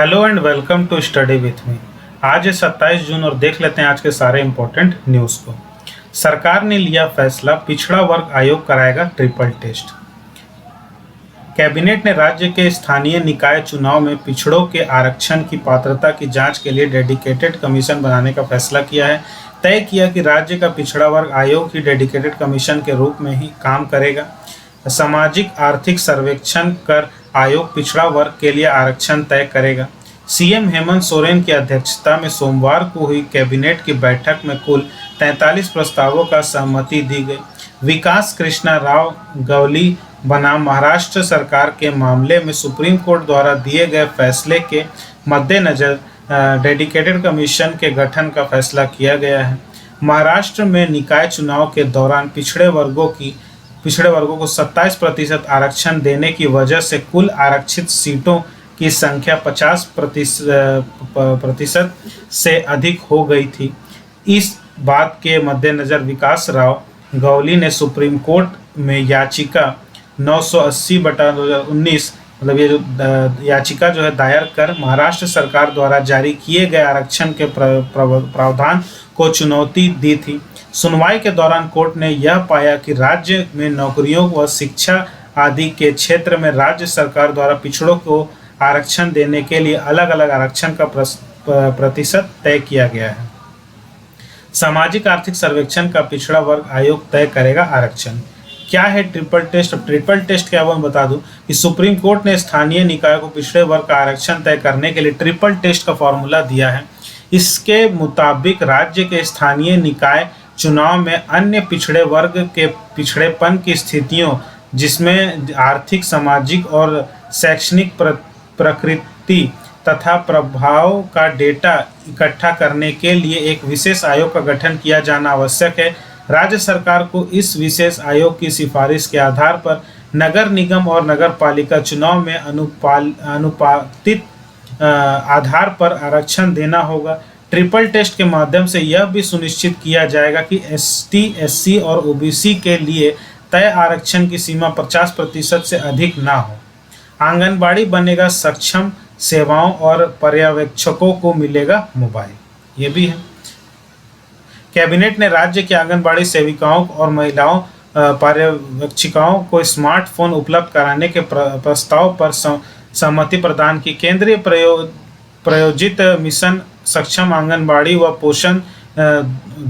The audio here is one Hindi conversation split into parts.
Hello and welcome to study with me. आज है 27 जून और देख लेते हैं आज के सारे इंपॉर्टेंट न्यूज़ को। सरकार ने लिया फैसला, पिछड़ा वर्ग आयोग कराएगा ट्रिपल टेस्ट। कैबिनेट ने राज्य के स्थानीय निकाय चुनाव में पिछड़ों के आरक्षण की पात्रता की जांच के लिए डेडिकेटेड कमीशन बनाने का फैसला किया है। तय किया कि राज्य का पिछड़ा वर्ग आयोग ही डेडिकेटेड कमीशन के रूप में ही काम करेगा। सामाजिक आर्थिक सर्वेक्षण कर आयोग पिछड़ा वर्ग के लिए आरक्षण तय करेगा। सीएम हेमंत सोरेन की अध्यक्षता में सोमवार को हुई कैबिनेट की बैठक में कुल 43 प्रस्तावों का सहमति दी गई। विकास कृष्णा राव गवली बनाम महाराष्ट्र सरकार के मामले में सुप्रीम कोर्ट द्वारा दिए गए फैसले के मद्देनजर डेडिकेटेड कमीशन के गठन का फैसला किया गया है। महाराष्ट्र में निकाय चुनाव के दौरान पिछड़े वर्गों को 27% आरक्षण देने की वजह से कुल आरक्षित सीटों की संख्या 50% से अधिक हो गई थी। इस बात के मद्देनजर विकास राव गवली ने सुप्रीम कोर्ट में याचिका 980/2019 मतलब ये जो याचिका जो है दायर कर महाराष्ट्र सरकार द्वारा जारी किए गए आरक्षण के प्रावधान को चुनौती दी थी। सुनवाई के दौरान कोर्ट ने यह पाया कि राज्य में नौकरियों व शिक्षा आदि के क्षेत्र में राज्य सरकार द्वारा पिछड़ों को आरक्षण देने के लिए अलग अलग आरक्षण का प्रतिशत तय किया गया है। सामाजिक आर्थिक सर्वेक्षण का पिछड़ा वर्ग आयोग तय करेगा आरक्षण। क्या है ट्रिपल टेस्ट? अब ट्रिपल टेस्ट क्या वो मैं बता दूं कि सुप्रीम कोर्ट ने स्थानीय निकाय को पिछड़े वर्ग का आरक्षण तय करने के लिए ट्रिपल टेस्ट का फॉर्मूला दिया है। इसके मुताबिक राज्य के स्थानीय निकाय चुनाव में अन्य पिछड़े वर्ग के पिछड़ेपन की स्थितियों, जिसमें आर्थिक, सामाजिक और शैक्षणिक प्रकृति तथा प्रभाव का डेटा इकट्ठा करने के लिए एक विशेष आयोग का गठन किया जाना आवश्यक है। राज्य सरकार को इस विशेष आयोग की सिफारिश के आधार पर नगर निगम और नगर पालिका चुनाव में अनुपातिक आधार पर आरक्षण देना होगा। ट्रिपल टेस्ट के माध्यम से यह भी सुनिश्चित किया जाएगा कि एसटी, एससी और ओबीसी के लिए तय आरक्षण की सीमा 50% से अधिक ना हो। आंगनबाड़ी बनेगा सक्षम, सेवाओं और पर्यवेक्षकों को मिलेगा मोबाइल। ये भी है। कैबिनेट ने राज्य के आंगनबाड़ी सेविकाओं और महिलाओं पर्यवेक्षिकाओं को स्मार्टफोन उपलब्ध कराने के प्रस्ताव पर सहमति प्रदान की। केंद्रीय प्रायोजित मिशन सक्षम आंगनबाड़ी व पोषण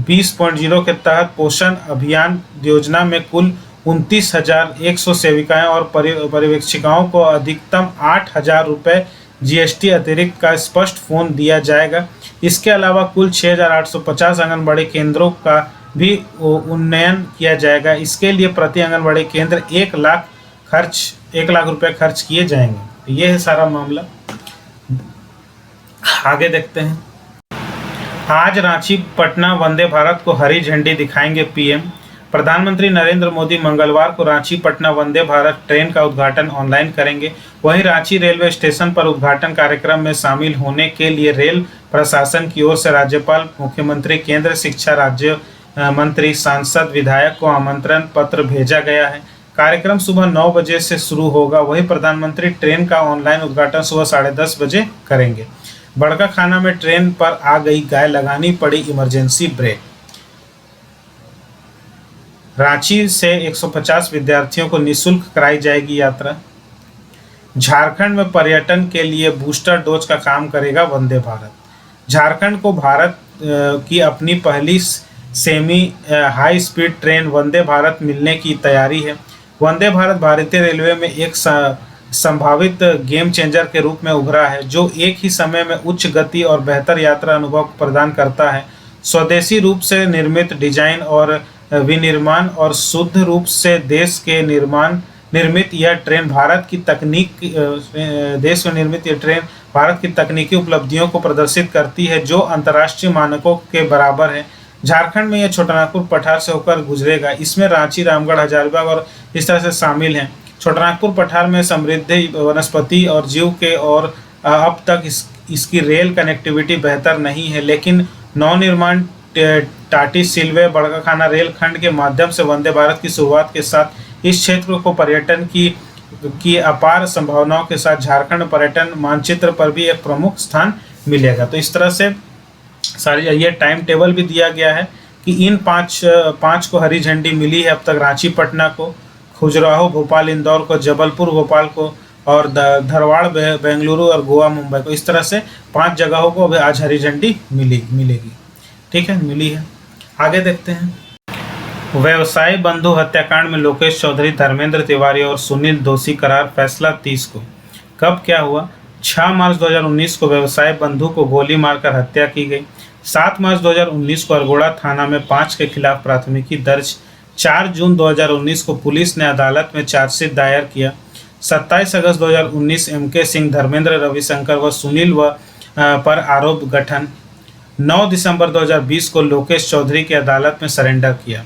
20.0 के तहत पोषण अभियान योजना में कुल 29,100 सेविकाएं और पर्यवेक्षिकाओं को अधिकतम 8,000 रुपये जीएसटी अतिरिक्त का स्पष्ट फोन दिया जाएगा। इसके अलावा कुल 6,850 आंगनबाड़ी केंद्रों का भी उन्नयन किया जाएगा। इसके लिए प्रति आंगनबाड़ी केंद्र 1 लाख रुपए खर्च किए जाएंगे। ये है सारा मामला। आगे देखते हैं। आज रांची पटना वंदे भारत को हरी झंडी दिखाएंगे पीएम। प्रधानमंत्री नरेंद्र मोदी मंगलवार को रांची पटना वंदे भारत ट्रेन का उद्घाटन ऑनलाइन करेंगे। वहीं रांची रेलवे स्टेशन पर उद्घाटन कार्यक्रम में शामिल होने के लिए रेल प्रशासन की ओर से राज्यपाल, मुख्यमंत्री, केंद्र शिक्षा राज्य मंत्री, सांसद, विधायक को आमंत्रण पत्र भेजा गया है। कार्यक्रम सुबह 9 बजे से शुरू होगा। वहीं प्रधानमंत्री ट्रेन का ऑनलाइन उद्घाटन सुबह 10:30 बजे करेंगे। बड़का खाना में ट्रेन पर आ गई गाय, लगानी पड़ी इमरजेंसी ब्रेक। रांची से 150 विद्यार्थियों को निःशुल्क कराई जाएगी यात्रा। झारखंड में पर्यटन के लिए बूस्टर डोज का काम करेगा वंदे भारत। झारखंड को भारत की अपनी पहली semi high speed train Vande Bharat मिलने की तैयारी है। वंदे भारत भारतीय रेलवे में एक संभावित गेम चेंजर के रूप में उभरा है, जो एक ही समय में उच्च गति और बेहतर यात्रा अनुभव प्रदान करता है। स्वदेशी रूप से निर्मित डिजाइन और विनिर्माण और शुद्ध रूप से देश में निर्मित यह ट्रेन भारत की तकनीकी उपलब्धियों को प्रदर्शित करती है, जो अंतर्राष्ट्रीय मानकों के बराबर है। झारखंड में यह छोटानागपुर पठार से होकर गुजरेगा। इसमें रांची, रामगढ़, हजारीबाग और इस तरह से शामिल हैं। छोटानागपुर पठार में समृद्ध वनस्पति और जीव के और अब तक इसकी रेल कनेक्टिविटी बेहतर नहीं है, लेकिन नवनिर्माण टाटी सिलवे बड़काखाना रेल खंड के माध्यम से वंदे भारत की शुरुआत के साथ इस क्षेत्र को पर्यटन की की अपार संभावनाओं के साथ झारखंड पर्यटन मानचित्र पर भी एक प्रमुख स्थान मिलेगा। तो इस तरह से सारी ये टाइम टेबल भी दिया गया है कि इन पाँच को हरी झंडी मिली है अब तक। रांची पटना को, खजुराहो भोपाल इंदौर को, जबलपुर भोपाल को, और धारवाड़ बेंगलुरु और गोवा मुंबई को। इस तरह से 5 जगहों को अभी आज हरी झंडी मिलेगी। ठीक है, मिली है। आगे देखते हैं। व्यवसायी बंधु हत्याकांड में लोकेश चौधरी, धर्मेंद्र तिवारी और सुनील दोषी करार, फैसला 30 को। कब क्या हुआ? 6 मार्च 2019 को व्यवसाय बंधु को गोली मारकर हत्या की गई। 7 मार्च 2019 को अरगोड़ा थाना में 5 के खिलाफ प्राथमिकी दर्ज। 4 जून 2019 को पुलिस ने अदालत में चार्जशीट दायर किया। 27 अगस्त 2019 MK सिंह, धर्मेंद्र, रविशंकर व सुनील पर आरोप गठन। 9 दिसंबर 2020 को लोकेश चौधरी की अदालत में सरेंडर किया।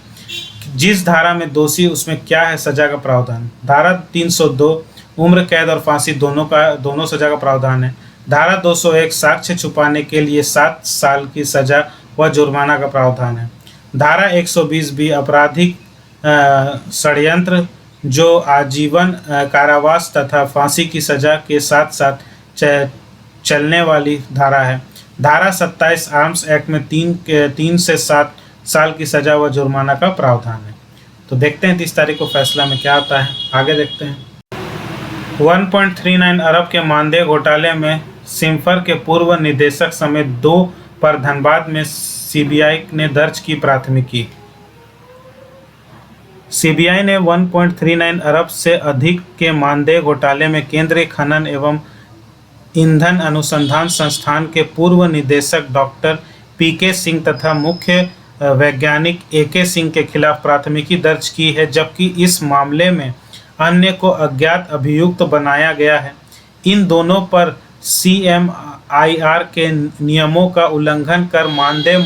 जिस धारा में दोषी उसमें क्या है सजा का प्रावधान? धारा 302 उम्र कैद और फांसी दोनों सजा का प्रावधान है। धारा 201 साक्ष्य छुपाने के लिए 7 साल की सजा व जुर्माना का प्रावधान है। धारा 120B आपराधिक षड्यंत्र जो आजीवन कारावास तथा फांसी की सजा के साथ साथ चलने वाली धारा है। धारा 27 आर्म्स एक्ट में 3 से 7 साल की सजा व जुर्माना का प्रावधान है। तो देखते हैं 30 तारीख को फैसला में क्या आता है। आगे देखते हैं। 1.39 अरब के मानदेय घोटाले में सिम्फर के पूर्व निदेशक समेत 2 पर धनबाद में सीबीआई ने दर्ज की प्राथमिकी। सीबीआई ने 1.39 अरब से अधिक के मानदेय घोटाले में केंद्रीय खनन एवं ईंधन अनुसंधान संस्थान के पूर्व निदेशक डॉक्टर PK सिंह तथा मुख्य वैज्ञानिक AK सिंह के खिलाफ प्राथमिकी दर्ज की है, जबकि इस मामले में अन्य को अज्ञात अभियुक्त बनाया गया है। इन दोनों पर CMIR के नियमों का उल्लंघन कर मानदेय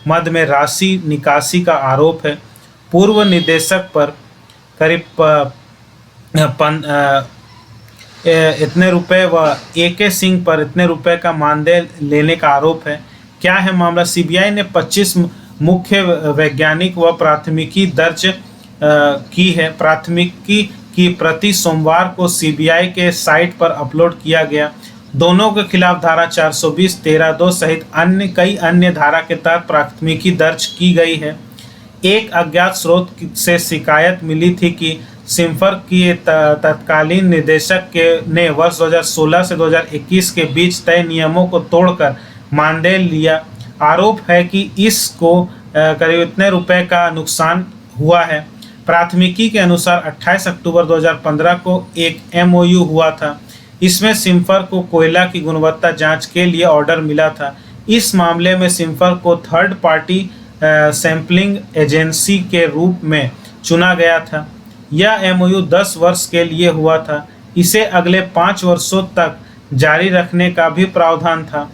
मद में राशि निकासी का आरोप है। पूर्व निदेशक पर करीब इतने रुपए व AK सिंह पर इतने रुपए का मानदेय लेने का आरोप है। क्या है मामला? सीबीआई ने 25 मुख्य वैज्ञानिक व प्राथमिकी दर्ज की है। प्राथमिकी की प्रति सोमवार को सीबीआई के साइट पर अपलोड किया गया। दोनों के खिलाफ धारा 420, 13(2) सहित कई अन्य धारा के तहत प्राथमिकी दर्ज की गई है। एक अज्ञात स्रोत से शिकायत मिली थी कि सिम्फर की तत्कालीन निदेशक ने वर्ष 2016 से 2021 के बीच तय नियमों को तोड़कर मानदेय लिया। आरोप है कि इसको करीब इतने रुपए का नुकसान हुआ है। प्राथमिकी के अनुसार 28 अक्टूबर 2015 को एक MOU हुआ था। इसमें सिम्फर को कोयला की गुणवत्ता जांच के लिए ऑर्डर मिला था। इस मामले में सिम्फर को थर्ड पार्टी सैंपलिंग एजेंसी के रूप में चुना गया था। यह MOU 10 वर्ष के लिए हुआ था। इसे अगले 5 वर्षों तक जारी रखने का भी प्रावधान था।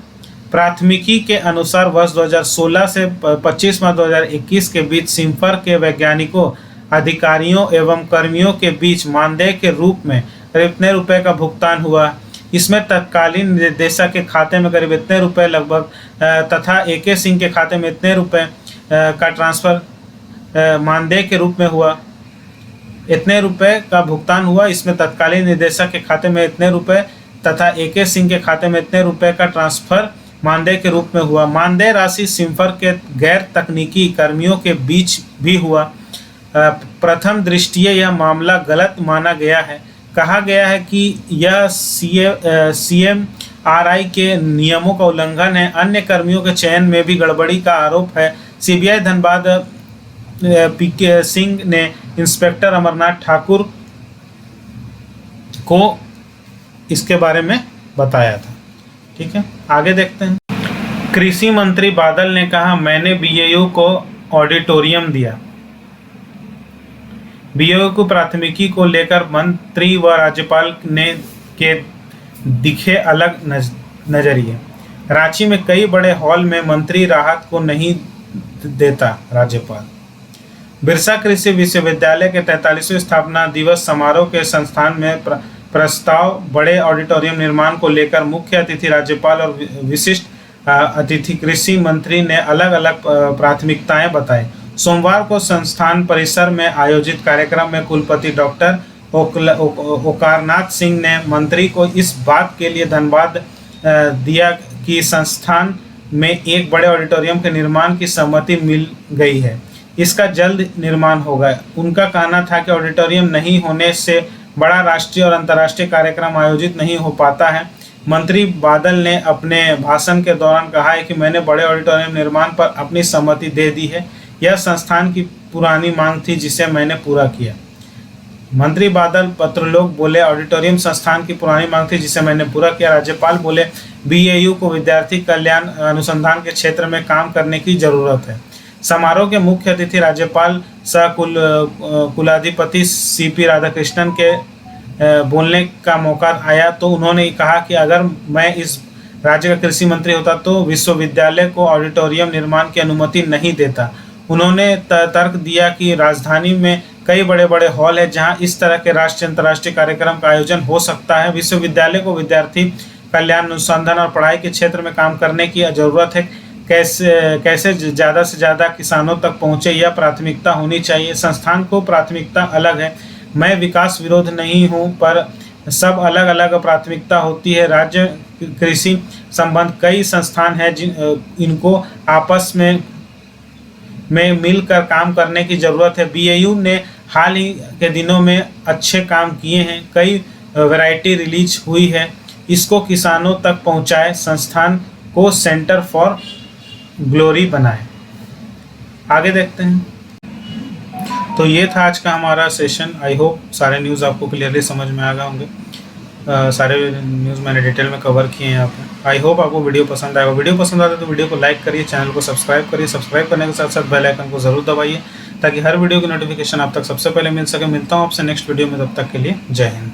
प्राथमिकी के अनुसार वर्ष 2016 से 25 मार्च 2021 के बीच सिम्फर के वैज्ञानिकों, अधिकारियों एवं कर्मियों के बीच मानदेय के रूप में करीब इतने रुपए का भुगतान हुआ। इसमें तत्कालीन निदेशक के खाते में करीब इतने रुपए लगभग तथा AK सिंह के खाते में इतने रुपए का ट्रांसफ़र मानदेय के रूप में हुआ। इतने रुपए का भुगतान हुआ। इसमें तत्कालीन निदेशक के खाते में इतने रुपए तथा AK सिंह के खाते में इतने रुपए का ट्रांसफ़र मानदेय के रूप में हुआ। मानदेय राशि सिम्फर के गैर तकनीकी कर्मियों के बीच भी हुआ। प्रथम दृष्टया यह मामला गलत माना गया है। कहा गया है कि यह CMRI के नियमों का उल्लंघन है। अन्य कर्मियों के चयन में भी गड़बड़ी का आरोप है। सीबीआई धनबाद PK सिंह ने इंस्पेक्टर अमरनाथ ठाकुर को इसके बारे में बताया था। ठीक है, आगे देखते हैं। कृषि मंत्री बादल ने कहा, मैंने BAU को ऑडिटोरियम दिया। BAU को प्राथमिकी को लेकर मंत्री व राज्यपाल के दिखे अलग नजरिए। रांची में कई बड़े हॉल में मंत्री राहत को नहीं देता राज्यपाल। बिरसा कृषि विश्वविद्यालय के 43वें स्थापना दिवस समारोह के संस्थान में प्रस्ताव बड़े ऑडिटोरियम निर्माण को लेकर मुख्य अतिथि राज्यपाल और विशिष्ट अतिथि कृषि मंत्री ने अलग अलग प्राथमिकताएं बताई। सोमवार को संस्थान परिसर में आयोजित कार्यक्रम में कुलपति डॉक्टर ओकारनाथ सिंह ने मंत्री को इस बात के लिए धन्यवाद दिया कि संस्थान में एक बड़े ऑडिटोरियम के निर्माण की सहमति मिल गई है। इसका जल्द निर्माण होगा। उनका कहना था कि ऑडिटोरियम नहीं होने से बड़ा राष्ट्रीय और अंतर्राष्ट्रीय कार्यक्रम आयोजित नहीं हो पाता है। मंत्री बादल ने अपने भाषण के दौरान कहा है कि मैंने बड़े ऑडिटोरियम निर्माण पर अपनी सहमति दे दी है। यह संस्थान की पुरानी मांग थी जिसे मैंने पूरा किया। मंत्री बादल पत्रलोक बोले, ऑडिटोरियम संस्थान की पुरानी मांग थी जिसे मैंने पूरा किया। राज्यपाल बोले, बीएयू को विद्यार्थी कल्याण अनुसंधान के क्षेत्र में काम करने की जरूरत है। समारोह के मुख्य अतिथि राज्यपाल सह कुलाधिपति सीपी राधाकृष्णन के बोलने का मौका आया तो उन्होंने कहा कि अगर मैं इस राज्य का कृषि मंत्री होता तो विश्वविद्यालय को ऑडिटोरियम निर्माण की अनुमति नहीं देता। उन्होंने तर्क दिया कि राजधानी में कई बड़े बड़े हॉल हैं जहां इस तरह के राष्ट्रीय अंतर्राष्ट्रीय कार्यक्रम का आयोजन हो सकता है। विश्वविद्यालय को विद्यार्थी कल्याण अनुसंधान और पढ़ाई के क्षेत्र में काम करने की जरूरत है। कैसे ज़्यादा से ज़्यादा किसानों तक पहुँचे, यह प्राथमिकता होनी चाहिए। संस्थान को प्राथमिकता अलग है। मैं विकास विरोध नहीं हूँ, पर सब अलग अलग प्राथमिकता होती है। राज्य कृषि संबंध कई संस्थान हैं इनको आपस में मिलकर काम करने की ज़रूरत है। बीएयू ने हाल ही के दिनों में अच्छे काम किए हैं। कई वैरायटी रिलीज हुई है, इसको किसानों तक पहुंचाए। संस्थान को सेंटर फॉर ग्लोरी बनाए। आगे देखते हैं। तो ये था आज का हमारा सेशन। आई होप सारे न्यूज़ आपको क्लियरली समझ में आ गए होंगे। सारे न्यूज़ मैंने डिटेल में कवर किए हैं यहाँ पे। आई होप आपको वीडियो पसंद आएगा। वीडियो पसंद आता है तो वीडियो को लाइक करिए, चैनल को सब्सक्राइब करिए। सब्सक्राइब करने के साथ साथ बेल आइकन को ज़रूर दबाइए ताकि हर वीडियो की नोटिफिकेशन आप तक सबसे पहले मिल सके। मिलता हूँ आपसे नेक्स्ट वीडियो में, तब तक के लिए जय हिंद।